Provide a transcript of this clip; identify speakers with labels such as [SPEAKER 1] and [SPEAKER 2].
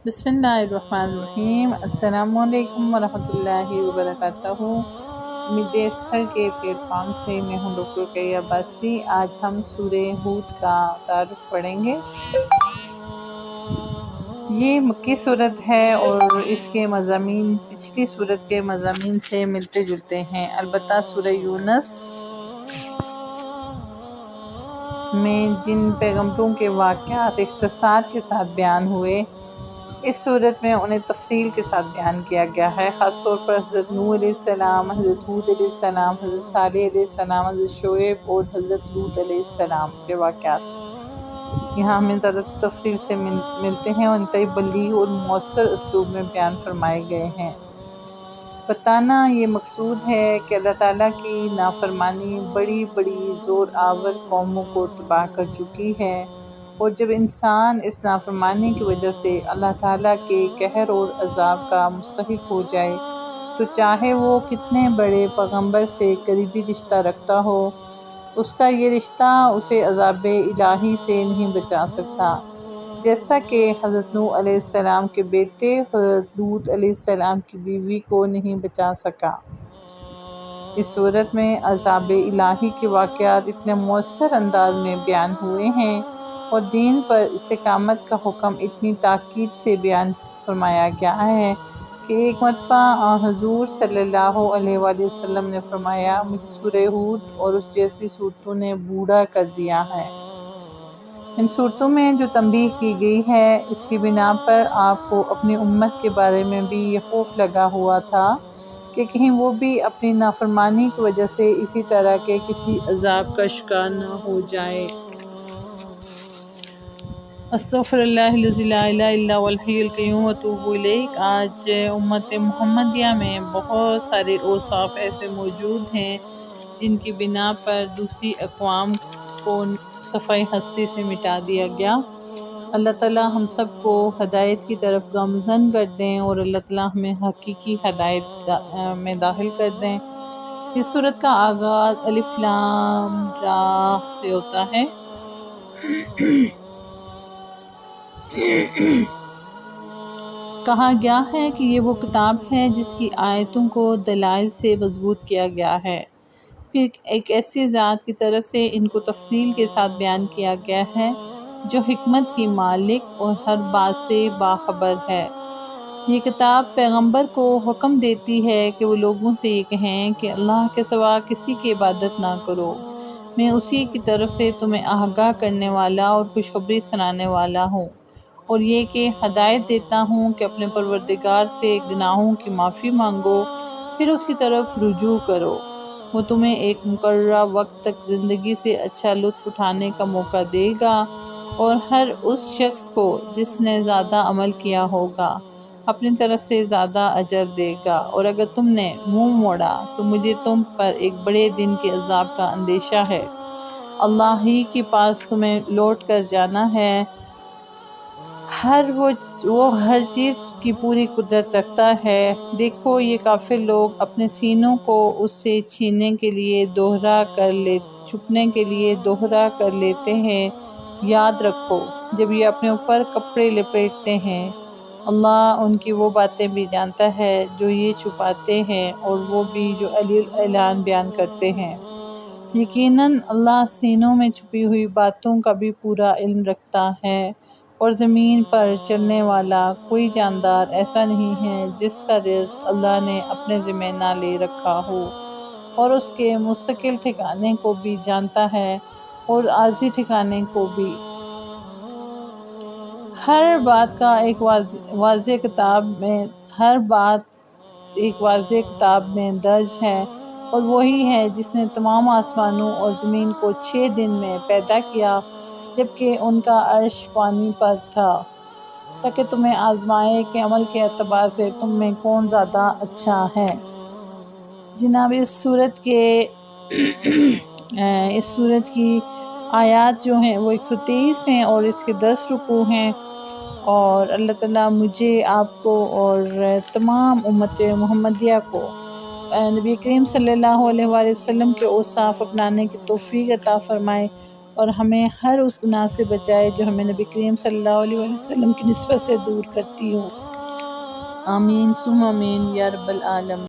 [SPEAKER 1] بسم اللہ الرحمن الرحیم۔ السلام علیکم ورحمۃ اللہ وبرکاتہ۔ امید سحر کے پلیٹ فارم سے میں ہوں ڈاکٹر رقیہ عباسی۔ آج ہم سورہ ہود کا تعارف پڑھیں گے۔ یہ مکی صورت ہے اور اس کے مضامین پچھلی صورت کے مضامین سے ملتے جلتے ہیں۔ البتہ سورہ یونس میں جن پیغمبروں کے واقعات اختصار کے ساتھ بیان ہوئے، اس صورت میں انہیں تفصیل کے ساتھ بیان کیا گیا ہے۔ خاص طور پر حضرت نوح علیہ السلام، حضرت ہود علیہ السلام، حضرت صالح علیہ السلام، حضرت شعیب اور حضرت لوط علیہ السلام کے واقعات یہاں ہمیں زیادہ تفصیل سے ملتے ہیں اور انتہائی بلیغ اور مؤثر اسلوب میں بیان فرمائے گئے ہیں۔ بتانا یہ مقصود ہے کہ اللہ تعالیٰ کی نافرمانی بڑی بڑی زور آور قوموں کو تباہ کر چکی ہے، اور جب انسان اس نافرمانی کی وجہ سے اللہ تعالیٰ کے قہر اور عذاب کا مستحق ہو جائے تو چاہے وہ کتنے بڑے پیغمبر سے قریبی رشتہ رکھتا ہو، اس کا یہ رشتہ اسے عذاب الہی سے نہیں بچا سکتا، جیسا کہ حضرت نوح علیہ السلام کے بیٹے حضرت لوط علیہ السلام کی بیوی کو نہیں بچا سکا۔ اس صورت میں عذاب الہی کے واقعات اتنے مؤثر انداز میں بیان ہوئے ہیں اور دین پر استقامت کا حکم اتنی تاکید سے بیان فرمایا گیا ہے کہ ایک مرتبہ حضور صلی اللہ علیہ وآلہ وسلم نے فرمایا، مجھے سورہ ہود اور اس جیسی صورتوں نے بوڑھا کر دیا ہے۔ ان صورتوں میں جو تنبیہ کی گئی ہے، اس کی بنا پر آپ کو اپنی امت کے بارے میں بھی یہ خوف لگا ہوا تھا کہ کہیں وہ بھی اپنی نافرمانی کی وجہ سے اسی طرح کے کسی عذاب کا شکار نہ ہو جائے۔ استغفر اللہ الذی لا الہ الا هو الحی القیوم واتوب الیہ۔ آج امت محمدیہ میں بہت سارے اوصاف ایسے موجود ہیں جن کی بنا پر دوسری اقوام کو صفحہ ہستی سے مٹا دیا گیا۔ اللہ تعالیٰ ہم سب کو ہدایت کی طرف گامزن کر دیں اور اللہ تعالیٰ ہمیں حقیقی ہدایت میں داخل کر دیں۔ اس صورت کا آغاز الف لام را سے ہوتا ہے۔ کہا گیا ہے کہ یہ وہ کتاب ہے جس کی آیتوں کو دلائل سے مضبوط کیا گیا ہے، پھر ایک ایسی ذات کی طرف سے ان کو تفصیل کے ساتھ بیان کیا گیا ہے جو حکمت کی مالک اور ہر بات سے باخبر ہے۔ یہ کتاب پیغمبر کو حکم دیتی ہے کہ وہ لوگوں سے یہ کہیں کہ اللہ کے سوا کسی کی عبادت نہ کرو، میں اسی کی طرف سے تمہیں آگاہ کرنے والا اور خوشخبری سنانے والا ہوں، اور یہ کہ ہدایت دیتا ہوں کہ اپنے پروردگار سے گناہوں کی معافی مانگو، پھر اس کی طرف رجوع کرو، وہ تمہیں ایک مقررہ وقت تک زندگی سے اچھا لطف اٹھانے کا موقع دے گا، اور ہر اس شخص کو جس نے زیادہ عمل کیا ہوگا اپنی طرف سے زیادہ اجر دے گا، اور اگر تم نے منہ موڑا تو مجھے تم پر ایک بڑے دن کے عذاب کا اندیشہ ہے۔ اللہ ہی کے پاس تمہیں لوٹ کر جانا ہے، وہ ہر چیز کی پوری قدرت رکھتا ہے۔ دیکھو یہ کافر لوگ اپنے سینوں کو اس سے چھپنے کے لیے دوہرا کر لیتے ہیں۔ یاد رکھو جب یہ اپنے اوپر کپڑے لپیٹتے ہیں، اللہ ان کی وہ باتیں بھی جانتا ہے جو یہ چھپاتے ہیں اور وہ بھی جو اعلان بیان کرتے ہیں۔ یقیناً اللہ سینوں میں چھپی ہوئی باتوں کا بھی پورا علم رکھتا ہے، اور زمین پر چلنے والا کوئی جاندار ایسا نہیں ہے جس کا رزق اللہ نے اپنے ذمہ نہ لے رکھا ہو، اور اس کے مستقل ٹھکانے کو بھی جانتا ہے اور عارضی ٹھکانے کو بھی۔ ہر بات ایک واضح کتاب میں درج ہے، اور وہی ہے جس نے تمام آسمانوں اور زمین کو 6 دن میں پیدا کیا جبکہ ان کا عرش پانی پر تھا، تاکہ تمہیں آزمائے کہ عمل کے اعتبار سے تم میں کون زیادہ اچھا ہے۔ جناب اس صورت کی آیات جو ہیں وہ 123 ہیں اور اس کے 10 رکوع ہیں، اور اللہ تعالیٰ مجھے، آپ کو اور تمام امت محمدیہ کو نبی کریم صلی اللہ علیہ وآلہ وسلم کے اوصاف اپنانے کی توفیق عطا فرمائے، اور ہمیں ہر اس گناہ سے بچائے جو ہمیں نبی کریم صلی اللہ علیہ وسلم کی نسبت سے دور کرتی ہو۔ آمین ثم آمین یا رب العالمین۔